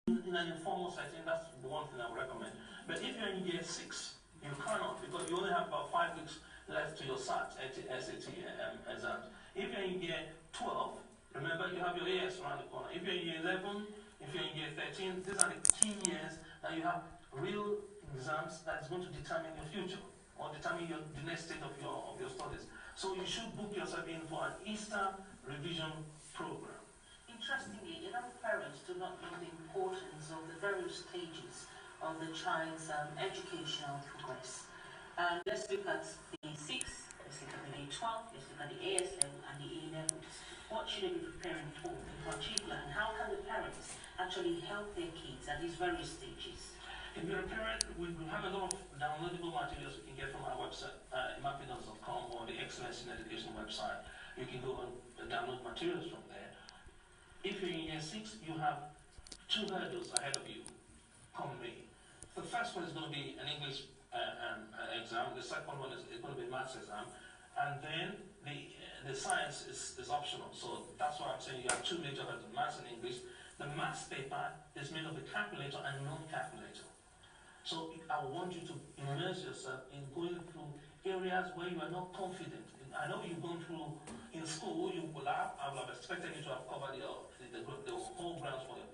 In an informal setting, that's the one thing I would recommend. But if you're in year 6, you cannot, because you only have about 5 weeks left to your SAT exams. If you're in year 12, remember you have your AS around the corner. If you're in year 11, if you're in year 13, these are the key years that you have real exams that is going to determine your future or determine the next stage of your studies. So you should book yourself in for an Easter revision program. Interestingly, enough parents do not know the importance of the various stages of the child's educational progress. Let's look at the 6, let's look at the A12, let's look at the AS level and the A level. What should they be preparing for in particular, and how can the parents actually help their kids at these various stages? If you're a parent, we have a lot of downloadable materials you can get from our website, imapidance.com, or the Excellence in Education website. You can go and download materials from there. If you're in year 6, you have 2 hurdles ahead of you come May. The first one is going to be an English exam. The second one is going to be a maths exam. And then the science is optional. So that's why I'm saying you have 2 major hurdles, maths and English. The maths paper is made of a calculator and non-calculator. So I want you to immerse yourself in going through areas where you are not confident. I know you've gone through in school, I would have expected you to have covered the whole grounds for your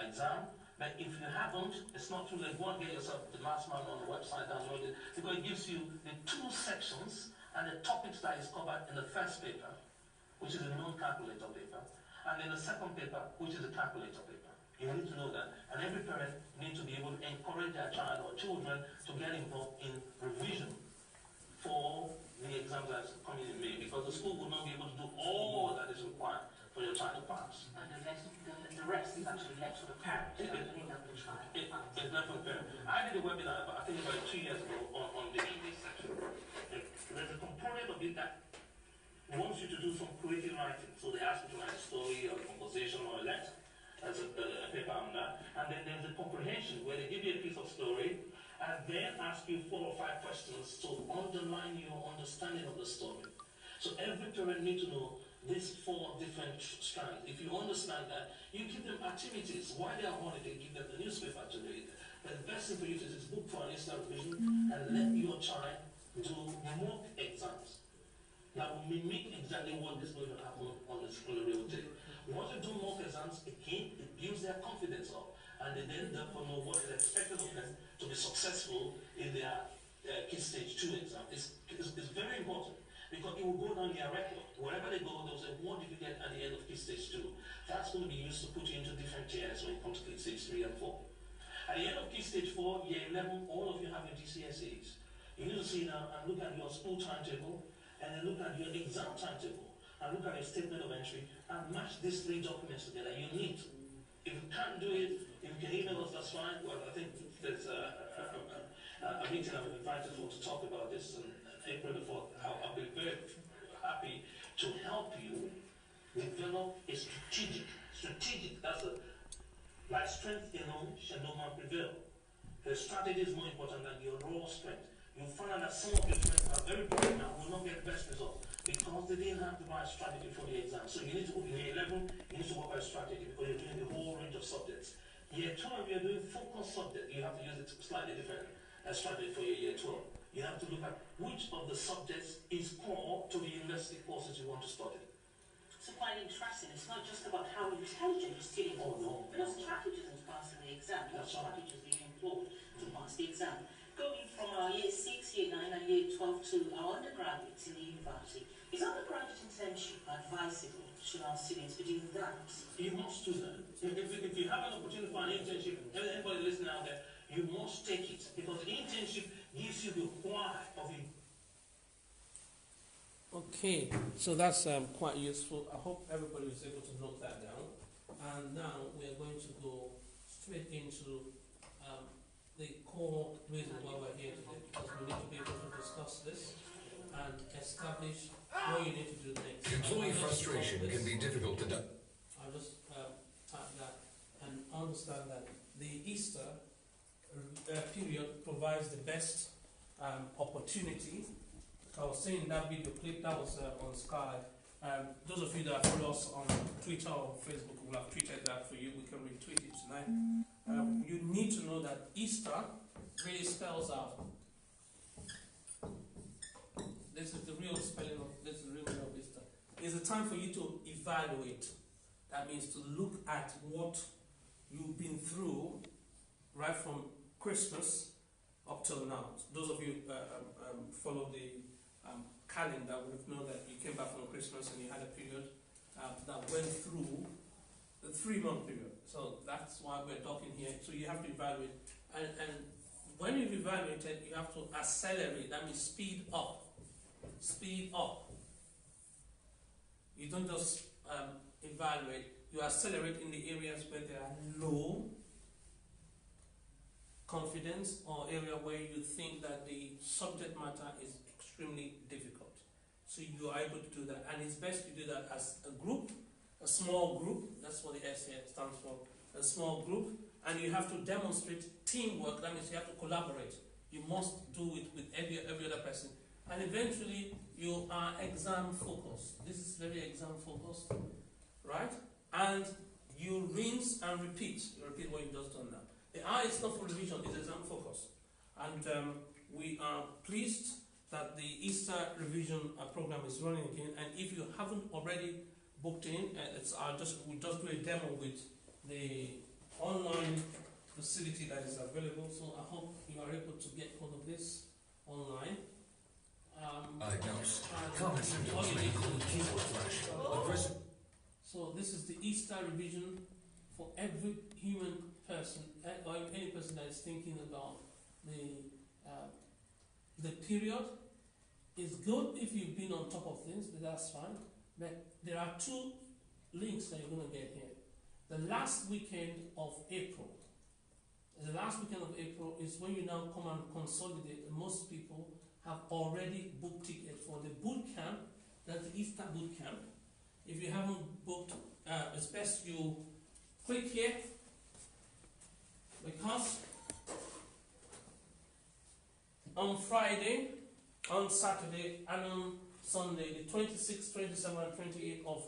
exam. But if you haven't, it's not too late. Go and get yourself the maths manual on the website, download it, because it gives you the 2 sections and the topics that is covered in the first paper, which is a non-calculator paper, and then the second paper, which is a calculator paper. You need to know that. And every parent needs to be able to encourage their child or children to get involved in revision for the exams that are coming in May, because the school will not be able to do all that is required for your child to pass. And the rest is actually left for the parents. It's left for the parent. I did a webinar, I think about 2 years ago, on the English section. There's a component of it that wants you to do some creative writing. So they ask you to write a story or a composition or a letter. That's a paper on that. And then there's a comprehension where they give you a piece of story and then ask you 4 or 5 questions to underline your understanding of the story. So every parent needs to know these 4 different strands. If you understand that, you give them activities. While they are on it, they give them the newspaper to read. But the best thing for you to do is book for an Easter revision and let your child do mock exams that will mimic exactly what is going to happen on the real day. Once you do mock exams, again, it builds their confidence up, and they then therefore know what is expected of them to be successful in their Key Stage 2 exam. It's very important, because it will go down their record. Wherever they go, they'll say, what did you get at the end of Key Stage 2? That's going to be used to put you into different tiers when it comes to Key Stage 3 and 4. At the end of Key Stage 4, year 11, all of you have your GCSEs. You need to see now and look at your school timetable, and then look at your exam timetable, and look at your statement of entry, and match these 3 documents together. You need. If you can't do it, if you can email us, that's fine. Well, I think there's a meeting I've invited for to talk about this on April the 4th. I'll be very happy to help you develop a strategic, that's a, like strength alone shall no man prevail. The strategy is more important than your raw strength. You'll find out that some of your friends are very bright now will not get the best results because they didn't have the right strategy for the exam. So you need to, in year 11, you need to work out a strategy because you're doing the whole range of subjects. Year 12, you're doing focus subject. You have to use a slightly different strategy for your year 12. You have to look at which of the subjects is core to the university courses you want to study. So quite interesting. It's not just about how intelligent your student is. Oh, no. But your strategies in passing the exam. What strategies do you employ to pass the exam? Going from our year 6, year 9, and year 12 to our undergraduates in the university, is undergraduate internship advisable to our students to do that? You must do that. If you have an opportunity for an internship, anybody listening out there, you must take it, because the internship gives you the why of it. Okay, so that's quite useful. I hope everybody was able to note that down. And now we are going to go straight into the core reason why we're here today, because we need to be able to discuss this and establish what you need to do next. Employee frustration can be difficult to do. I'll just type that and understand that the Easter period provides the best opportunity. I was saying that video clip that was on Sky Those of you that follow us on Twitter or Facebook will have tweeted that for you. We can retweet it tonight. You need to know that Easter really spells out. This is the real spelling of this is the real meaning of Easter. It's a time for you to evaluate. That means to look at what you've been through right from Christmas up till now. Those of you follow the calendar will know that you came back from Christmas and you had a period that went through the 3-month period. So that's why we're talking here. So you have to evaluate. And when you've evaluated, you have to accelerate. That means speed up. Speed up. You don't just evaluate. You accelerate in the areas where there are low confidence or area where you think that the subject matter is extremely difficult. So you are able to do that. And it's best to do that as a group, a small group. That's what the S here stands for. A small group. And you have to demonstrate teamwork. That means you have to collaborate. You must do it with every other person. And eventually you are exam focused. This is very exam focused, right? And you rinse and repeat. You repeat what you've just done now. The I is not for revision, it's exam focused. And we are pleased that the Easter revision program is running again. And if you haven't already booked in, we'll just do a demo with the online facility that is available. So I hope you are able to get hold of this online. Comment symptoms may include keyboard flash. So this is the Easter revision for every human person, or any person that is thinking about the period. It's good if you've been on top of things, but that's fine. But there are 2 links that you're going to get here. The last weekend of April. The last weekend of April is when you now come and consolidate. Most people have already booked tickets for the boot camp. That's the Easter boot camp. If you haven't booked, it's best you click here, because on Friday, on Saturday, and on Sunday, the 26th, 27th, and 28th of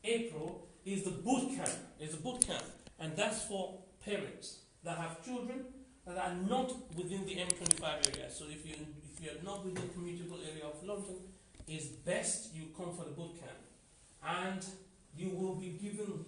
April is the boot camp. It's a boot camp, and that's for parents that have children that are not within the M25 area. So if you're not within the commutable area of London, it's best you come for the boot camp, and you will be given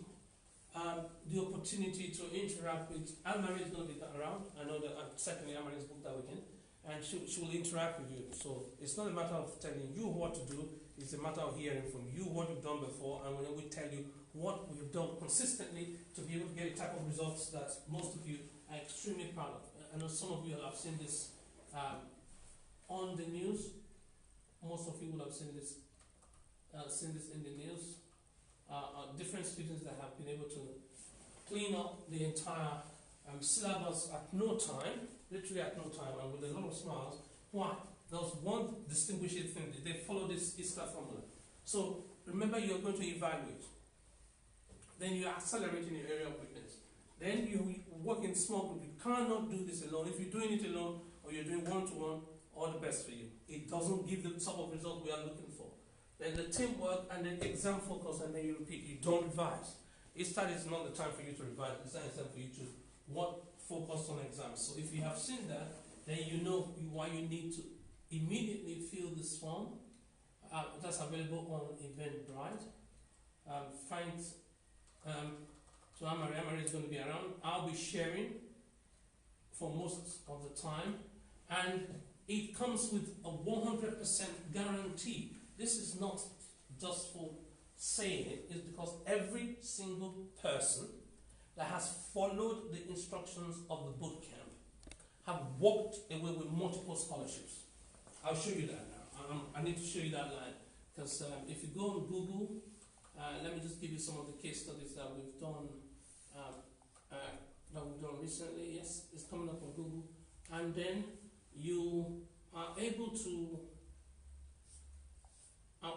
the opportunity to interact with. Anne-Marie is going to be around. I know that secondly Anne-Marie is booked that weekend, and she will interact with you. So it's not a matter of telling you what to do, it's a matter of hearing from you what you've done before, and when we tell you what we've done consistently to be able to get the type of results that most of you are extremely proud of. I know some of you have seen this on the news. Most of you will have seen this in the news. Different students that have been able to clean up the entire syllabus at no time, literally at no time, and with a lot of smiles. Why? There was one distinguishing thing. They follow this Easter formula. So remember, you're going to evaluate. Then you accelerate in your area of weakness. Then you work in small group. You cannot do this alone. If you're doing it alone or you're doing one-to-one, all the best for you. It doesn't give the type of result we are looking for. Then the teamwork and then exam focus, and then you repeat. You don't revise. Easter is not the time for you to revise. It's not the time for you to focus on exams. So if you have seen that, then you know why you need to immediately fill this form. That's available on Eventbrite. So Anne-Marie is going to be around. I'll be sharing for most of the time, and it comes with a 100% guarantee. This is not just for saying it, it's because every single person that has followed the instructions of the boot camp have walked away with multiple scholarships. I'll show you that now. I need to show you that line, because if you go on Google, let me just give you some of the case studies that we've done recently. Yes, it's coming up on Google, and then you are able to.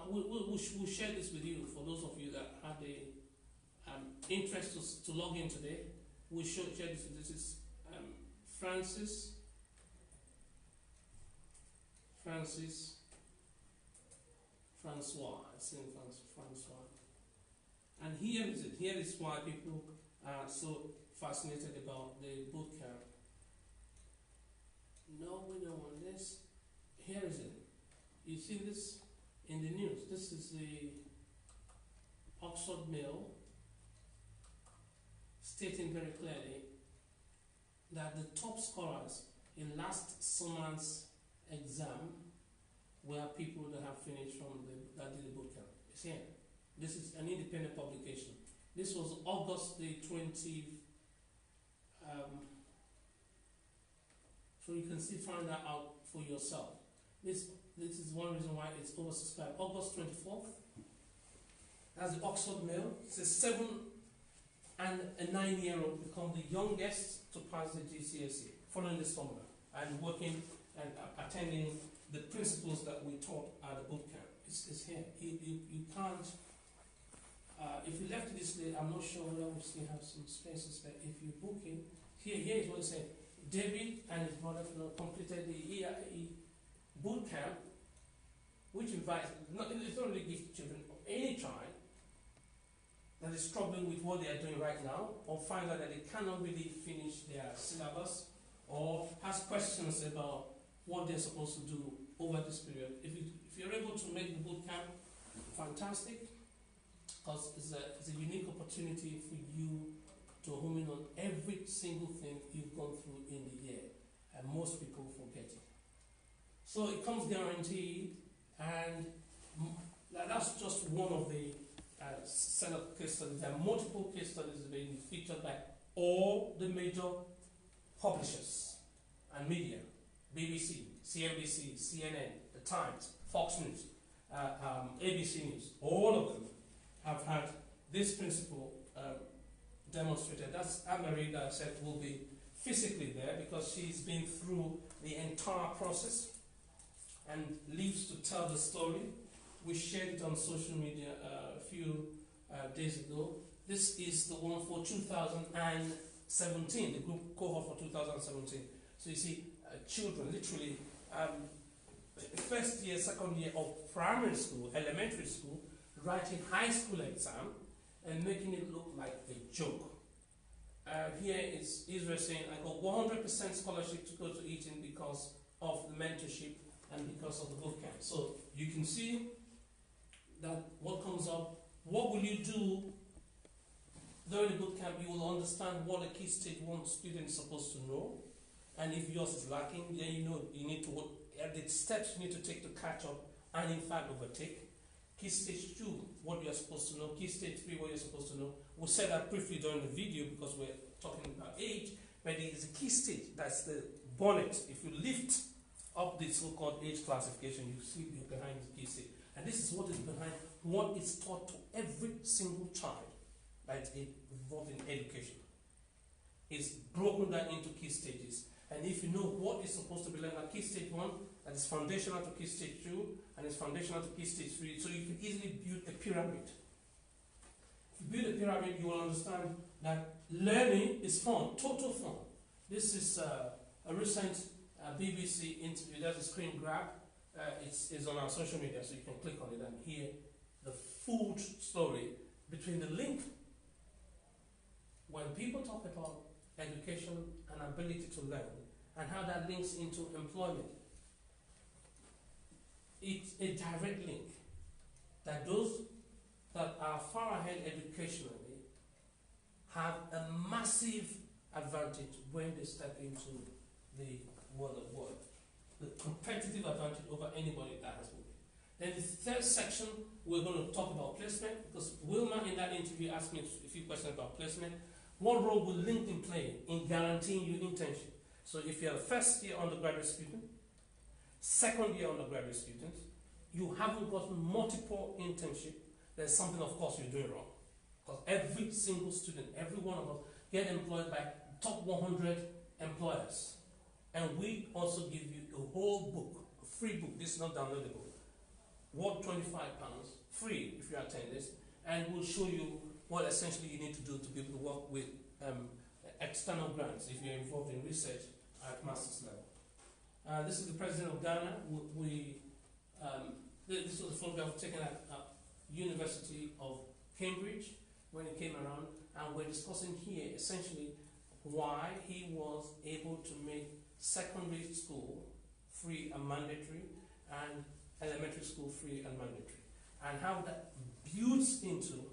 We'll share this with you for those of you that had the interest to log in today. We'll share this. This is Francis, Francois. I've seen Francois. And here is it. Here is why people are so fascinated about the boot camp. No, we don't want this. Here is it. You see this in the news. This is the Oxford Mill stating very clearly that the top scorers in last summer's exam were people that have finished from that did the boot camp. It's here. This is an independent publication. This was August the 20th. So you can still find that out for yourself. This is one reason why it's oversubscribed. August 24th. That's the Oxford Mill. It's a 7 and a 9-year-old become the youngest to pass the GCSE following this formula and working and attending the principles that we taught at the boot camp. It's here. You can't. If you left it this late, I'm not sure whether we still have some spaces there. If you book it, here is what it said. David and his brother completed the EIE boot camp, which invites, it's not really given to children of any child that is struggling with what they are doing right now, or find out that they cannot really finish their syllabus, or has questions about what they're supposed to do over this period. If you're able to make the boot camp, fantastic, because it's a unique opportunity for you to home in on every single thing you've gone through in the year, and most people forget it. So it comes guaranteed, and that's just one of the set of case studies. There are multiple case studies being featured by all the major publishers and media: BBC, CNBC, CNN, The Times, Fox News, ABC News. All of them have had this principle demonstrated. That's Anne-Marie that I said will be physically there because she's been through the entire process and lives to tell the story. We shared it on social media a few days ago. This is the one for 2017, the group cohort for 2017. So you see, children, literally, first year, second year of primary school, elementary school, writing high school exam and making it look like a joke. Here is Israel saying, I got 100% scholarship to go to Eton because of the mentorship and because of the boot camp. So you can see that what comes up, what will you do during the boot camp? You will understand what a key stage 1 student is supposed to know, and if yours is lacking, then you know you need to what the steps you need to take to catch up and in fact overtake. Key stage 2, what you're supposed to know. Key stage 3, what you're supposed to know. We'll say that briefly during the video because we're talking about age, but it is a key stage. That's the bonnet. If you lift up the so-called age classification, you see behind the key stage. And this is what is behind what is taught to every single child that is involved in education. It's broken down into key stages. And if you know what is supposed to be learned at key stage 1, that is foundational to key stage 2, and it's foundational to key stage 3, so you can easily build a pyramid. If you build a pyramid, you will understand that learning is fun, total fun. This is a recent BBC interview. There's a screen grab. It's on our social media, so you can click on it and hear the full story between the link. When people talk about education and ability to learn and how that links into employment, it's a direct link that those that are far ahead educationally have a massive advantage when they step into the world of work. The competitive advantage over anybody that has moved. Then the third section, we're going to talk about placement, because Wilma in that interview asked me a few questions about placement. What role will LinkedIn play in guaranteeing you internship? So if you're a first year undergraduate student, second year undergraduate student, you haven't gotten multiple internship, there's something of course you're doing wrong. Because every single student, every one of us, get employed by top 100 employers. And we also give you a whole book, a free book. This is not downloadable. Worth £25, free if you attend this, and we'll show you what essentially you need to do to be able to work with external grants if you're involved in research at master's level. This is the president of Ghana. We this was a photograph taken at University of Cambridge when it came around, and we're discussing here essentially why he was able to make secondary school free and mandatory and elementary school free and mandatory, and how that builds into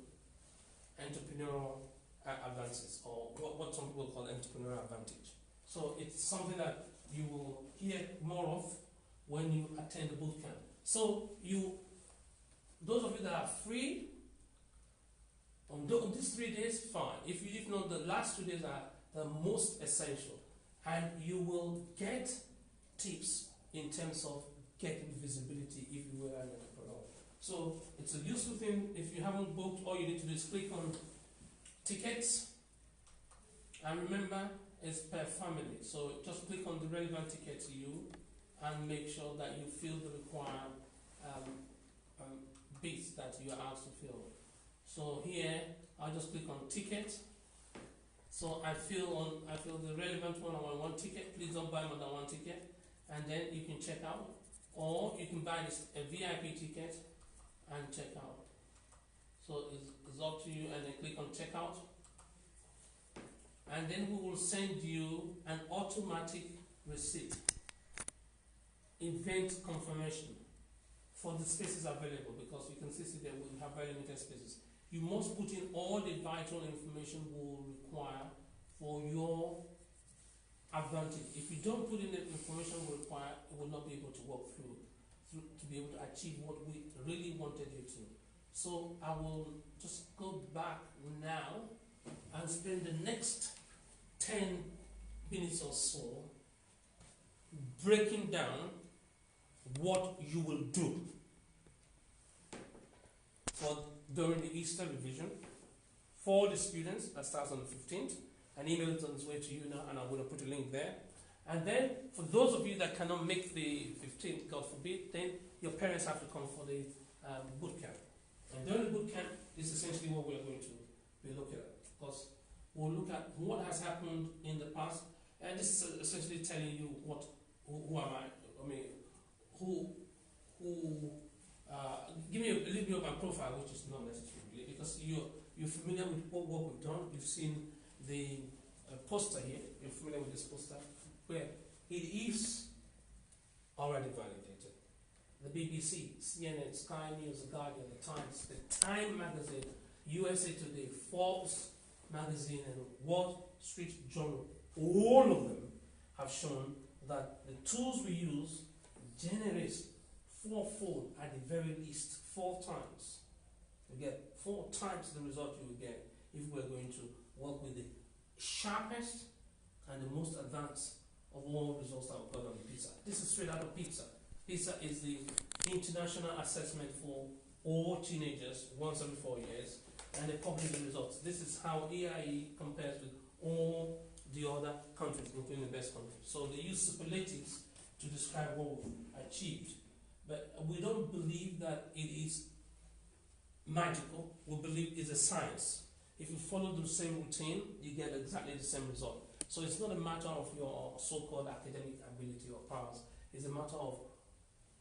entrepreneurial advances, or what some people call entrepreneurial advantage. So it's something that you will hear more of when you attend the boot camp. So those of you that are free on these 3 days, fine. If not, the last 2 days are the most essential, and you will get tips in terms of getting visibility if you were an entrepreneur. So it's a useful thing. If you haven't booked, all you need to do is click on tickets, and remember it's per family. So just click on the relevant ticket to you and make sure that you fill the required bits that you are asked to fill. So here I'll just click on ticket. So I fill the relevant one. I want one ticket. Please don't buy more than one ticket, and then you can check out, or you can buy a VIP ticket and check out. So it's up to you, and then click on checkout, and then we will send you an automatic receipt, event confirmation for the spaces available, because you can see that we have very limited spaces. You must put in all the vital information we will require for your advantage. If you don't put in the information we require, it will not be able to work through to be able to achieve what we really wanted you to. So I will just go back now and spend the next 10 minutes or so breaking down what you will do during the Easter revision for the students. That starts on the 15th. An email is on its way to you now, and I'm going to put a link there. And then for those of you that cannot make the 15th, God forbid, then your parents have to come for the boot camp. And during the boot camp, this is essentially what we're going to be looking at, because we'll look at what has happened in the past, and this is essentially telling you who am I? I mean, give me a little bit of my profile, which is not necessary really, because you're familiar with what we've done. You've seen the poster here. You're familiar with this poster, where it is already validated. The BBC, CNN, Sky News, The Guardian, The Times, The Time Magazine, USA Today, Forbes Magazine, and Wall Street Journal, all of them have shown that the tools we use generates fourfold, at the very least, 4 times. You get 4 times the result you will get if we're going to work with the sharpest and the most advanced of all results that we've got on the PISA. This is straight out of PISA. PISA is the international assessment for all teenagers once every 4 years, and they publish the results. This is how EIE compares with all the other countries, including the best countries. So they use superlatives to describe what we've achieved. But we don't believe that it is magical. We believe it's a science. If you follow the same routine, you get exactly the same result. So it's not a matter of your so-called academic ability or powers. It's a matter of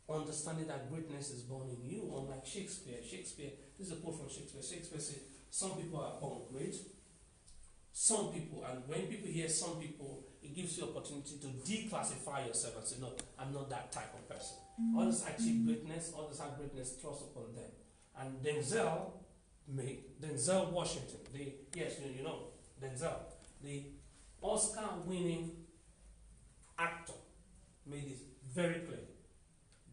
understanding that greatness is born in you. Unlike Shakespeare. This is a quote from Shakespeare. Shakespeare said, some people are born great. Some people, and when people hear some people, it gives you opportunity to declassify yourself and say, no, I'm not that type of person. Others achieve greatness, others have greatness thrust upon them. And Denzel Washington, Denzel, the Oscar-winning actor, made it very clear,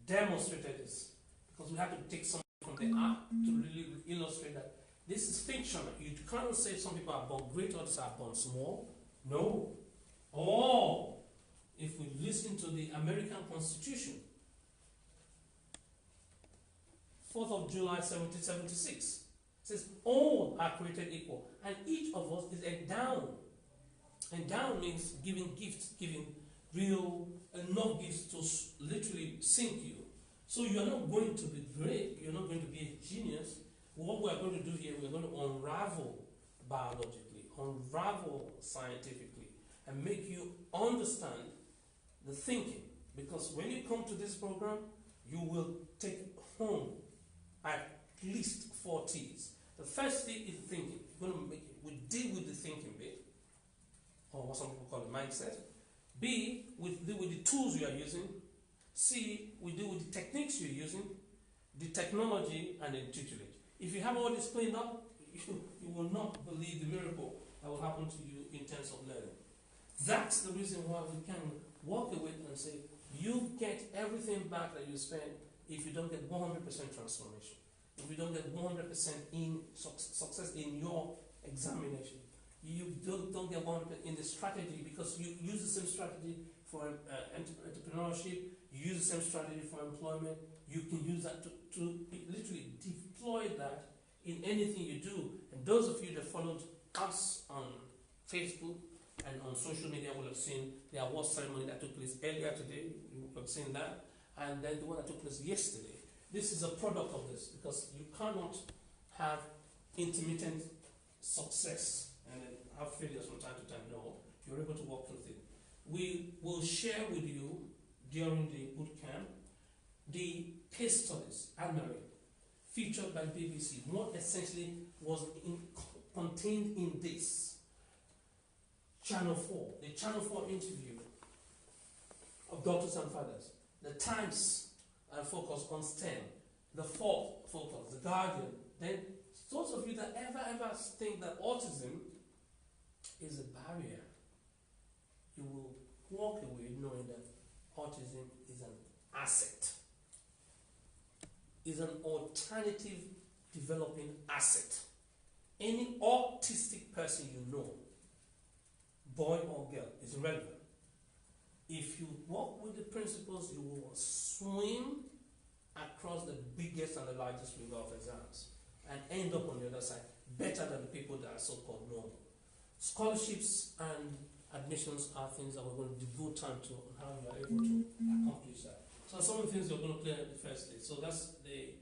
demonstrated this, because we have to take something from the art to really illustrate that this is fictional. You can't say some people are born great, others are born small. No. Or if we listen to the American Constitution, 4th of July 1776, says all are created equal, and each of us is endowed. Endowed means giving gifts, giving real enough gifts to literally sink you. So you are not going to be great, you're not going to be a genius. What we are going to do here, we're going to unravel biologically, unravel scientifically, and make you understand the thinking. Because when you come to this program, you will take home at least 4 T's. The first T is thinking. You're going to make it, we deal with the thinking bit, or what some people call the mindset. B, we deal with the tools you are using. C, we deal with the techniques you're using, the technology, and the tutelage. If you have all this cleaned up, you will not believe the miracle that will happen to you in terms of learning. That's the reason why we can walk away and say, you get everything back that you spend if you don't get 100% transformation. If you don't get 100% in success in your examination. You don't get 100% in the strategy, because you use the same strategy for entrepreneurship, you use the same strategy for employment. You can use that to literally deploy that in anything you do. And those of you that followed us on Facebook and on social media will have seen the award ceremony that took place earlier today. You have seen that. And then the one that took place yesterday. This is a product of this, because you cannot have intermittent success and then have failures from time to time. No, you're able to walk through it. We will share with you during the boot camp the case studies, Anne-Marie, featured by BBC. What essentially was contained in this Channel 4, the Channel 4 interview of doctors and fathers, the Times focus on STEM, the fourth focus, the Guardian. Then those of you that ever think that autism is a barrier, you will walk away knowing that autism is an asset, is an alternative developing asset. Any autistic person you know, boy or girl, is irrelevant. If you walk with the principles, you will swim across the biggest and the largest river of exams and end up on the other side better than the people that are so-called normal. Scholarships and admissions are things that we're going to devote time to, and how you are able to accomplish that. So some of the things you're going to play at the first day. So that's the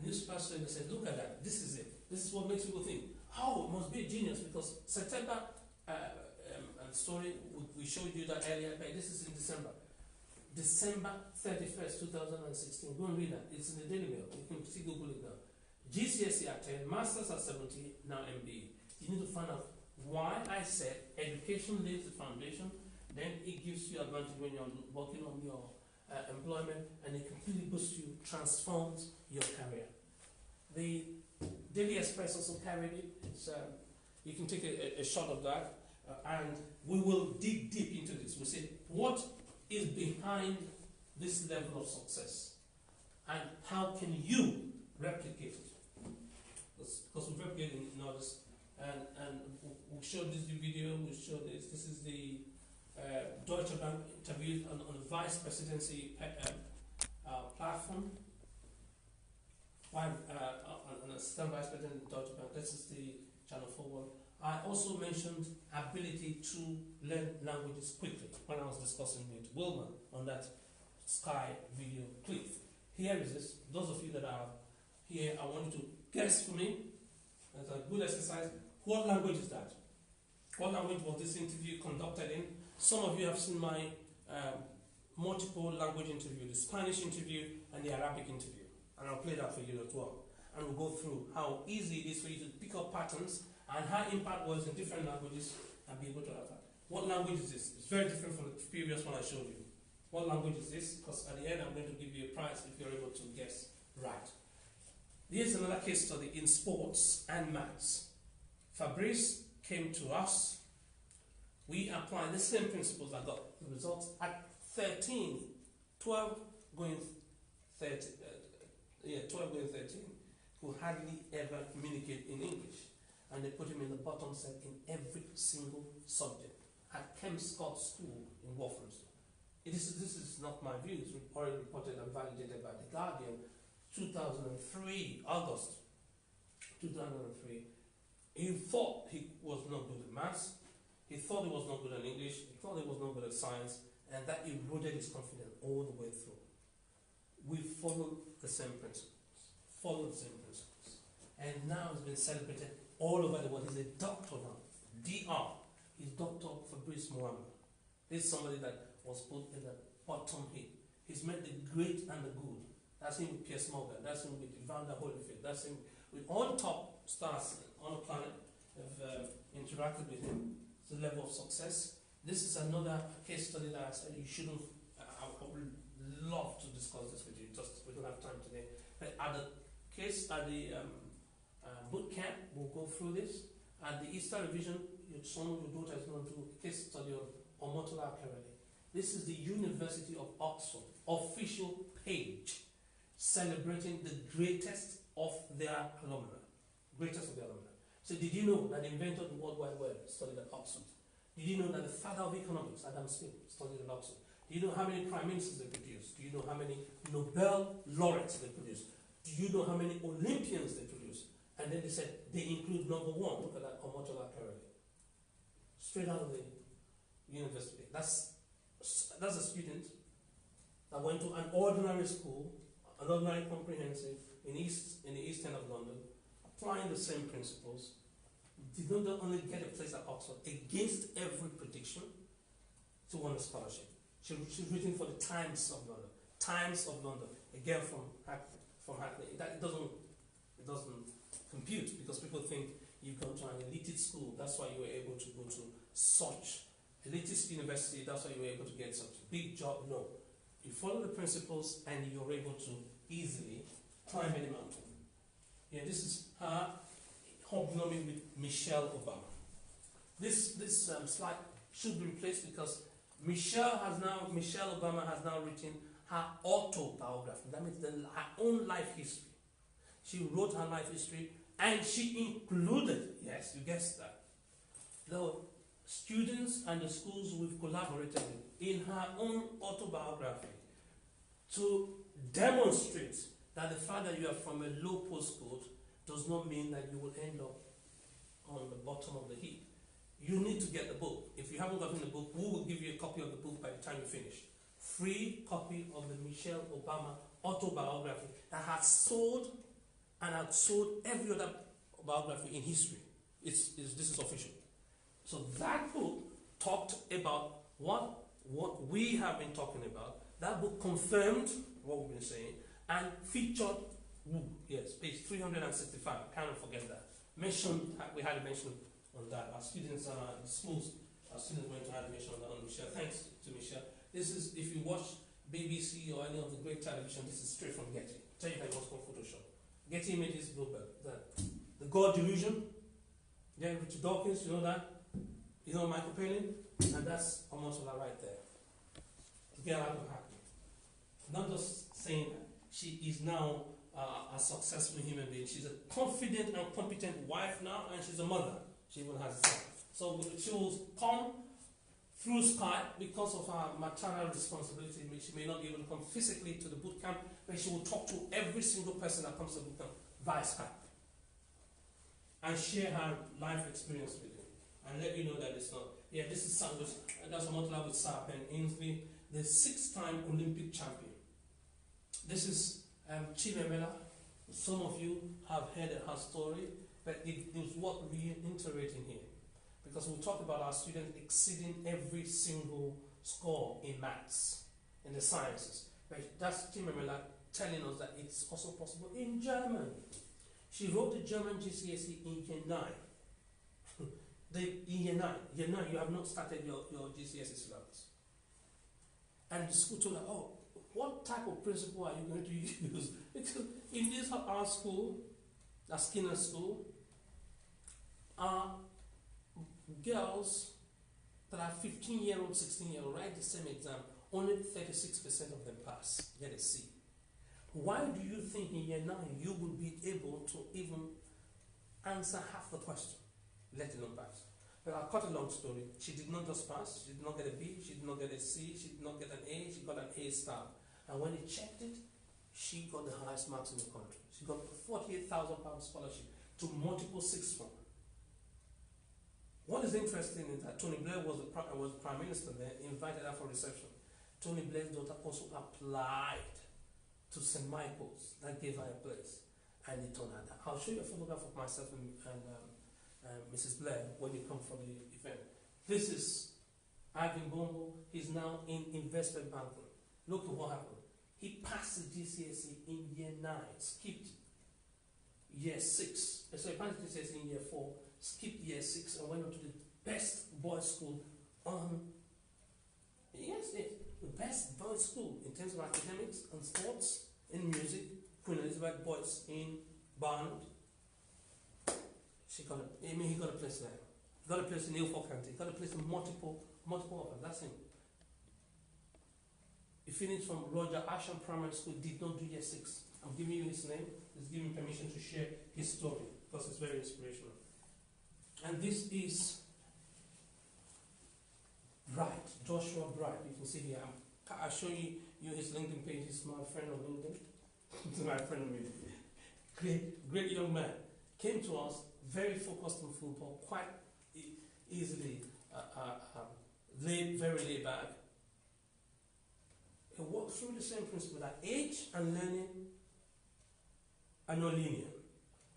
newspaper that said, look at that, this is it. This is what makes people think, oh, it must be a genius, because September story, we showed you that earlier, but this is in December. December 31st, 2016. Go and read that. It's in the Daily Mail. You can see Google it now. GCSE at 10, Masters at 70, now MBA. You need to find out why I said education lays the foundation, then it gives you advantage when you're working on your employment, and it completely boosts you, transforms your career. The Daily Express also carried it. It's, you can take a shot of that. And we will dig deep into this. We'll say, what is behind this level of success? And how can you replicate it? Because we've replicated it in others. And we'll show this video, we'll show this. This is the Deutsche Bank interview on the vice presidency platform. On the assistant vice president of Deutsche Bank. This is the Channel 4 one. I also mentioned ability to learn languages quickly when I was discussing with Wilma on that Sky video clip. Here is this. Those of you that are here, I want you to guess for me. That's a good exercise. What language is that? What language was this interview conducted in? Some of you have seen my multiple language interview, the Spanish interview and the Arabic interview. And I'll play that for you as well. And we'll go through how easy it is for you to pick up patterns and how impact was in different languages and be able to have that. What language is this? It's very different from the previous one I showed you. What language is this? Because at the end I'm going to give you a prize if you're able to guess right. Here's another case study in sports and maths. Fabrice came to us. We applied the same principles. I got the results at 13, 12 going 13, 12 going 13, who hardly ever communicate in English. And they put him in the bottom set in every single subject at Kemp Scott School in Walthamstow. This is not my view. It's already reported and validated by The Guardian. 2003, August 2003. He thought he was not good at maths. He thought he was not good at English. He thought he was not good at science. And that eroded his confidence all the way through. We followed the same principles. And now it's been celebrated all over the world. He's a doctor now. DR. He's Dr. Fabrice Muamba. This is somebody that was put in the bottom heap. He's met the great and the good. That's him with Piers Morgan. That's him with Evander Holyfield. That's him with all the top stars on the planet have interacted with him to the level of success. This is another case study that I said you shouldn't. I would love to discuss this with you. Just we don't have time today. But at the boot camp, we'll go through this. At the Easter revision, your son, your daughter is going to do a case study of Omotola Akerele. This is the University of Oxford official page celebrating the greatest of their alumni. Greatest of their alumni. So did you know that the inventor of the World Wide Web studied at Oxford? Did you know that the father of economics, Adam Smith, studied at Oxford? Do you know how many prime ministers they produced? Do you know how many Nobel laureates they produced? Do you know how many Olympians they produced? And then they said they include number one. Look at that, Omotola Akerele. Straight out of the university. That's a student that went to an ordinary school, an ordinary comprehensive in the East End of London, applying the same principles. Did not only get a place at Oxford against every prediction to win a scholarship. She's written for the Times of London. Times of London, a girl from Hackney. It doesn't compute because people think you come to an elitist school. That's why you were able to go to such elitist university. That's why you were able to get such a big job. No, you follow the principles and you're able to easily climb any mountain. Yeah, this is her hobnobbing with Michelle Obama. This slide should be replaced because Michelle Obama has now written her autobiography. That means her own life history. She wrote her life history and she included, yes, you guessed that, the students and the schools we've collaborated with in her own autobiography to demonstrate that the fact that you are from a low postcode does not mean that you will end up on the bottom of the heap. You need to get the book. If you haven't gotten the book, we will give you a copy of the book by the time you finish. Free copy of the Michelle Obama autobiography that has sold and has sold every other biography in history. This is official. So that book talked about what we have been talking about. That book confirmed what we've been saying and featured, yes, page 365. I cannot forget that. We had a mention on that. Our students and our schools, our students went to have a mention on that on Michelle. Thanks to Michelle. This is, if you watch BBC or any of the great television, this is straight from Getty. Tell you that it was from Photoshop. Getty Images Bloomberg. The God Delusion. Yeah, Richard Dawkins, you know that? You know Michael Palin? And that's Omotola right there. To get out of Hackney. Not just saying that. She is now a successful human being. She's a confident and competent wife now, and she's a mother. She even has a son. So she will come through Skype because of her maternal responsibility. She may not be able to come physically to the boot camp, but she will talk to every single person that comes to the boot camp via Skype and share her life experience with you and let you know that it's not. Yeah, this is that's Omotola with Sir Ben Ainsley, the 6-time Olympic champion. This is Chimamela. Some of you have heard her story, but it was what we're iterating here. Because we'll talk about our students exceeding every single score in maths, in the sciences. But that's Chimamela telling us that it's also possible in German. She wrote the German GCSE in year 9. In year 9, you have not started your GCSE syllabus. And the school told her, oh, what type of principle are you going to use? Because in this our school, our Skinner school, are girls that are 15-year-old, 16-year-old write the same exam. Only 36% of them pass, get a C. Why do you think in year 9 you will be able to even answer half the question, let alone pass? But I'll cut a long story. She did not just pass. She did not get a B. She did not get a C. She did not get an A. She got an A star. And when they checked it, she got the highest marks in the country. She got a £48,000 scholarship to multiple sixth form. What is interesting is that Tony Blair was the Prime Minister there, invited her for reception. Tony Blair's daughter also applied to St. Michael's. That gave her a place. And they told her that. I'll show you a photograph of myself and Mrs. Blair when you come for the event. This is Ivan Bongo. He's now in investment banking. Look at what happened. He passed the GCSE in year 9, skipped year 6. So he passed the GCSE in year 4, skipped year 6, and went on to the best boys' school the best boys' school in terms of academics and sports, in music. Queen Elizabeth Boys in band. He got a place there. He got a place in Ilford County. He got a place in multiple of them. That's him. He finished from Roger Asham Primary School, did not do year 6. I'm giving you his name. He's giving me permission to share his story because it's very inspirational. And this is Bright, Joshua Bright. You can see here. I'll show you his LinkedIn page. He's my friend on LinkedIn. He's my friend on LinkedIn. Great young man. Came to us very focused on football, quite easily very laid back. He walked through the same principle that age and learning are not linear.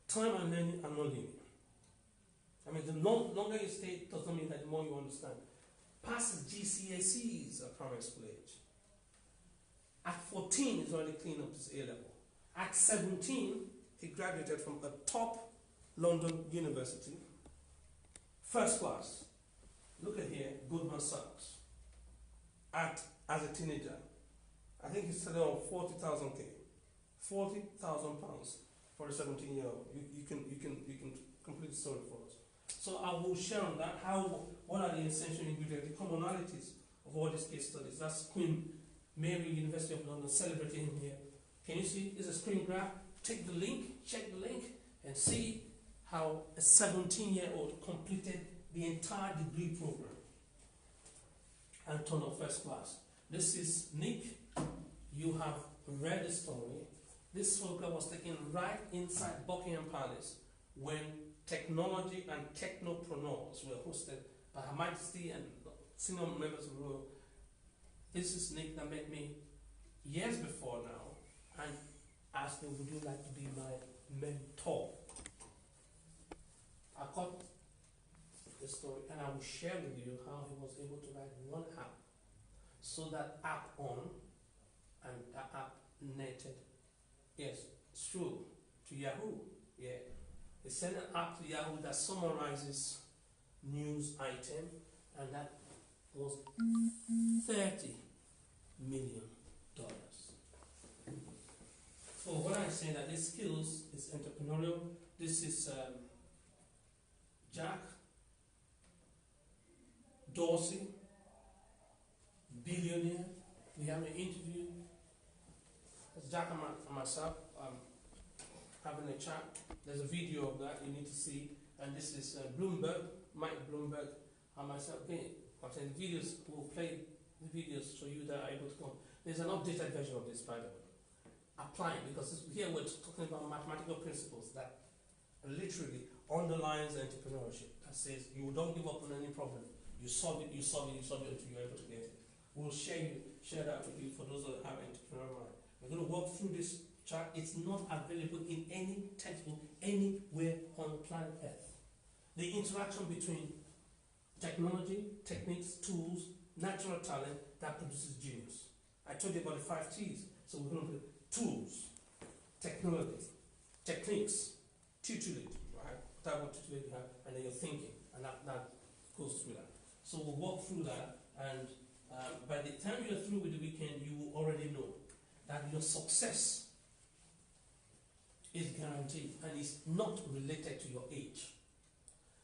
Time and learning are not linear. I mean, the longer you stay does not mean that the more you understand. Past GCSEs at primary school age. At 14, he's already cleaned up his A level. At 17, he graduated from a top London university. First class. Look at here, Goldman Sachs. As a teenager, I think he started on 40,000 £40,000 for a 17-year-old. You can complete the story for us. So I will share on that what are the essential ingredients, the commonalities of all these case studies. That's Queen Mary, University of London, celebrating him here. Can you see? It's a screen graph. Take the link, check the link, and see how a 17-year-old completed the entire degree program and turned up first class. This is Nick. You have read the story. This photograph was taken right inside Buckingham Palace when technology and technopreneurs were hosted by Her Majesty and senior members of the Royal. This is Nick that met me years before now and asked me, would you like to be my mentor? I got the story and I will share with you how he was able to write one app. So that app on, and that app netted, yes, it's true, to Yahoo, yeah. They sent an app to Yahoo that summarizes news item, and that was $30 million. So when I say that this skills is entrepreneurial, this is Jack Dorsey, billionaire. We have an interview. It's Jack and myself having a chat. There's a video of that you need to see. And this is Bloomberg, Mike Bloomberg, and myself. Again, I'm saying the videos, we'll play the videos so you that are able to come. There's an updated version of this, by the way. Applying, because here we're talking about mathematical principles that literally underlines entrepreneurship. That says you don't give up on any problem. You solve it until you're able to get it. We'll share that with you for those that have entrepreneurial mind. We're going to walk through this chart. It's not available in any textbook anywhere on planet Earth. The interaction between technology, techniques, tools, natural talent that produces genius. I told you about the 5 T's. So we're going to put tools, technology, techniques, tutelage, right? Type of tutelage you have, and then you're thinking, and that goes through that. So we'll walk through that, and by the time you're through with the weekend, you will already know that your success is guaranteed, and is not related to your age.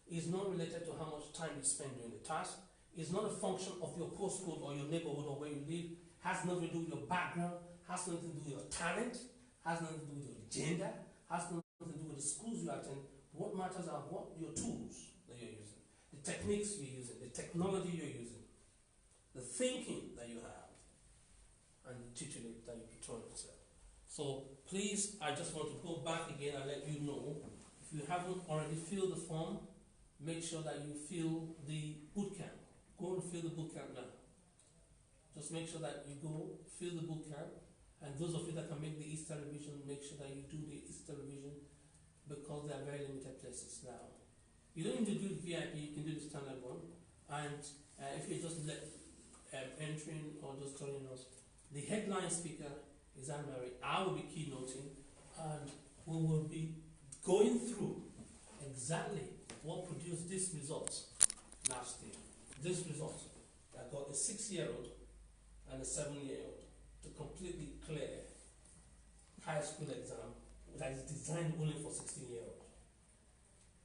It's not related to how much time you spend doing the task. It's not a function of your postcode or your neighborhood or where you live. Has nothing to do with your background, has nothing to do with your talent, has nothing to do with your gender, has nothing to do with the schools you attend. What matters are what your tools that you're using, the techniques you're using, the technology you're using, the thinking that you have, and the tutelage that you put on yourself. So please, I just want to go back again and let you know, if you haven't already filled the form, make sure that you fill the bootcamp. Go and fill the bootcamp now. Just make sure that you go fill the bootcamp, and those of you that can make the Easter revision, make sure that you do the Easter revision, because there are very limited places now. You don't need to do the VIP, you can do the standard one, and if you're just entering or just joining us, The headline speaker is Anne-Marie. I will be keynoting, and we will be going through exactly what produced these results last year. This result that got a 6-year-old and a 7-year-old to completely clear high school exam that is designed only for 16-year-olds.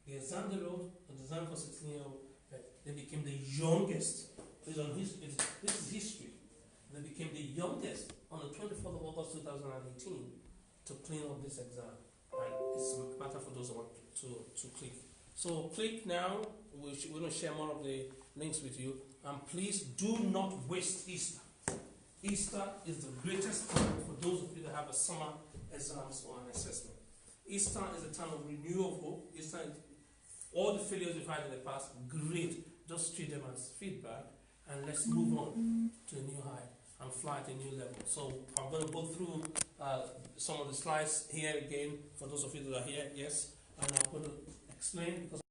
The exam they wrote was designed for 16-year-olds. They became the youngest. This is history. They became the youngest on the 24th of August 2018 to clean up this exam. Right? It's a matter for those who want to click. So click now. We're going to share more of the links with you. And please do not waste Easter. Easter is the greatest time for those of you that have a summer exams or an assessment. Easter is a time of renewal of hope. Easter is all the failures we've had in the past, great. Just treat them as feedback and let's move on to a new height and fly at a new level. So I'm going to go through some of the slides here again for those of you that are here, yes. And I'm going to explain because